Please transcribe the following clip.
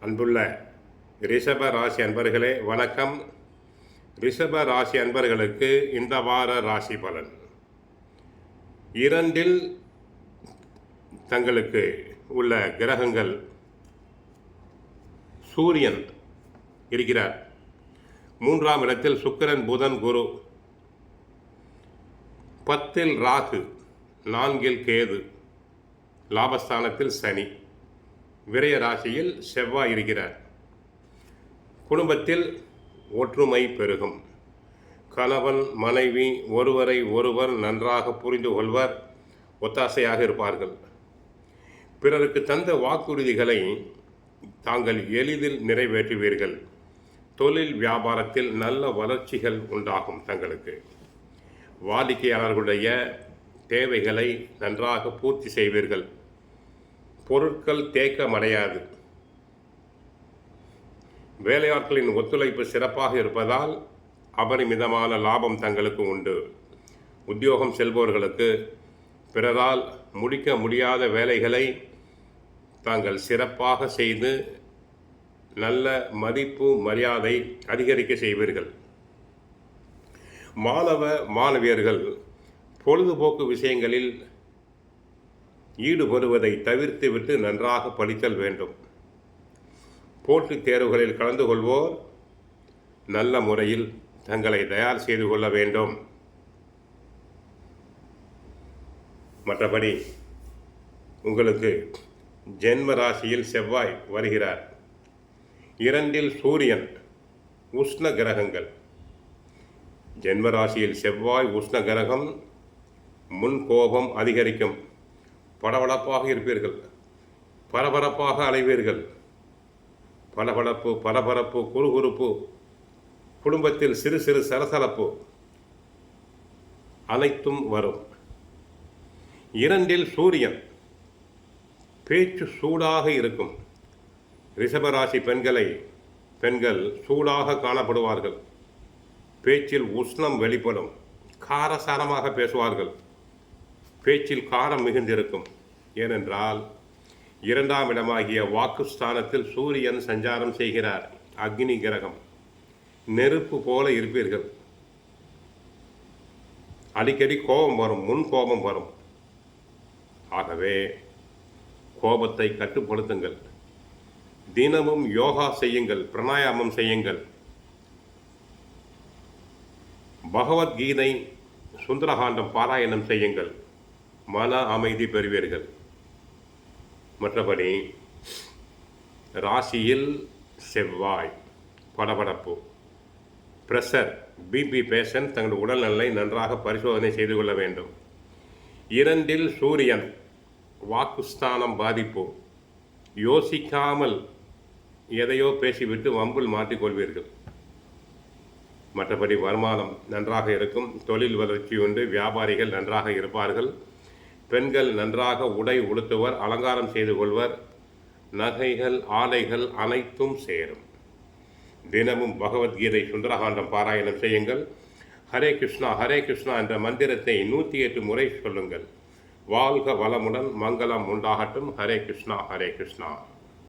அன்புள்ள ரிஷப ராசி அன்பர்களே வணக்கம். ரிஷப ராசி அன்பர்களுக்கு இந்த வார ராசி பலன். 2 தங்களுக்கு உள்ள கிரகங்கள் சூரியன் இருக்கிறார். 3ஆம் இடத்தில் சுக்கிரன், புதன், குரு. 10 ராகு, 4 கேது, லாபஸ்தானத்தில் சனி, விரய ராசியில் செவ்வாய் இருக்கிறார். குடும்பத்தில் ஒற்றுமை பெருகும். கணவன் மனைவி ஒருவரை ஒருவர் நன்றாக புரிந்து கொள்வர், ஒத்தாசையாக இருப்பார்கள். பிறருக்கு தந்த வாக்குறுதிகளை தாங்கள் எளிதில் நிறைவேற்றுவீர்கள். தொழில் வியாபாரத்தில் நல்ல வளர்ச்சிகள் உண்டாகும். தங்களுக்கு வாடிக்கையாளர்களுடைய தேவைகளை நன்றாக பூர்த்தி செய்வீர்கள். பொருட்கள் தேக்கமடையாது. வேலையாட்களின் ஒத்துழைப்பு சிறப்பாக இருப்பதால் அபரிமிதமான லாபம் தங்களுக்கு உண்டு. உத்தியோகம் செல்பவர்களுக்கு பிறரால் முடிக்க முடியாத வேலைகளை தாங்கள் சிறப்பாக செய்து நல்ல மதிப்பு மரியாதை அதிகரிக்க செய்வீர்கள். மாணவ மாணவியர்கள் பொழுதுபோக்கு விஷயங்களில் ஈடுபடுவதை தவிர்த்துவிட்டு நன்றாக படித்தல் வேண்டும். போட்டித் தேர்வுகளில் கலந்து கொள்வோர் நல்ல முறையில் தங்களை தயார் செய்து கொள்ள வேண்டும். மற்றபடி உங்களுக்கு ஜென்ம ராசியில் செவ்வாய் வருகிறார். 2 சூரியன், உஷ்ண கிரகங்கள். ஜென்ம ராசியில் செவ்வாய் உஷ்ண கிரகம். முன் கோபம் அதிகரிக்கும். படபடப்பாக இருப்பீர்கள். பரபரப்பாக அலைவீர்கள். படபடப்பு, பரபரப்பு, குறுகுறுப்பு, குடும்பத்தில் சிறு சிறு சலசலப்பு அனைத்தும் வரும். 2 சூரியன், பேச்சு சூடாக இருக்கும். ரிஷபராசி பெண்கள் சூடாக காணப்படுவார்கள். பேச்சில் உஷ்ணம் வெளிப்படும். காரசாரமாக பேசுவார்கள். பேச்சில் காரம் மிகுந்திருக்கும். ஏனென்றால் 2ஆம் இடமாகிய வாக்குஸ்தானத்தில் சூரியன் சஞ்சாரம் செய்கிறார். அக்னி கிரகம். நெருப்பு போல இருப்பீர்கள். அடிக்கடி கோபம் வரும். முன் கோபம் வரும். ஆகவே கோபத்தை கட்டுப்படுத்துங்கள். தினமும் யோகா செய்யுங்கள், பிராணாயாமம் செய்யுங்கள். பகவத்கீதை, சுந்தரகாண்டம் பாராயணம் செய்யுங்கள். மன அமைதி பெறுவீர்கள். மற்றபடி ராசியில் செவ்வாய், படபடப்பு, பிரஷர், பிபி பேஷண்ட் தங்கள் உடல்நலை நன்றாக பரிசோதனை செய்து கொள்ள வேண்டும். 2 சூரியன், வாக்குஸ்தானம் பாதிப்பு. யோசிக்காமல் எதையோ பேசிவிட்டு வம்பில் மாட்டிக்கொள்வீர்கள். மற்றபடி வருமானம் நன்றாக இருக்கும். தொழில் வளர்ச்சி உண்டு. வியாபாரிகள் நன்றாக இருப்பார்கள். பெண்கள் நன்றாக உடை உடுத்துவர், அலங்காரம் செய்து கொள்வர். நகைகள், ஆடைகள் அனைத்தும் சேரும். தினமும் பகவத்கீதை, சுந்தரகாண்டம் பாராயணம் செய்யுங்கள். ஹரே கிருஷ்ணா ஹரே கிருஷ்ணா என்ற மந்திரத்தை 108 முறை சொல்லுங்கள். வாழ்க வளமுடன், மங்களம் உண்டாகட்டும். ஹரே கிருஷ்ணா ஹரே கிருஷ்ணா.